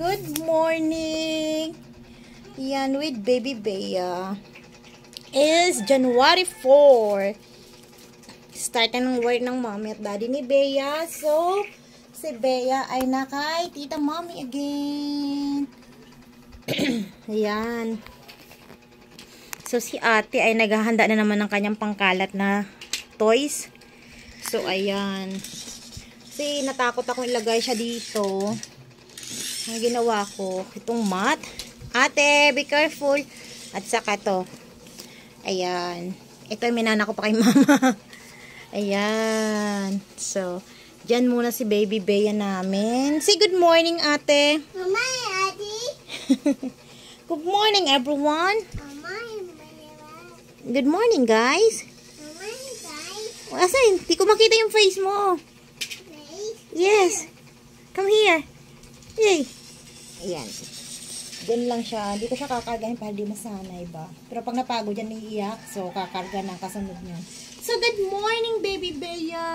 Good morning! Yan, with baby Bea. Is January 4. Start na ng work ng mommy at daddy ni Bea. So, si Bea ay nakay tita mommy again. Ayan. So, si ate ay naghahanda na naman ng kanyang pangkalat na toys. So, ayan. Kasi natakot ako ilagay siya dito. Ang ginawa ko, itong mat. Ate, be careful. At saka to. Ayan. Ito yung minana ko pa kay mama. Ayan. So, dyan muna si baby Bea namin. Say good morning, ate. Mama, ate. Good morning, everyone. Mama, Good morning, guys. Mama, guys. Asan? Hindi ko makita yung face mo. Guys. Yes. Come here. Yay. Ayan. Diyan lang siya. Hindi ko siya kakargahin para di masanay ba. Pero pag napagod yan, naiiyak. So, kakarga ng kasunod niya. So, good morning, baby Bea.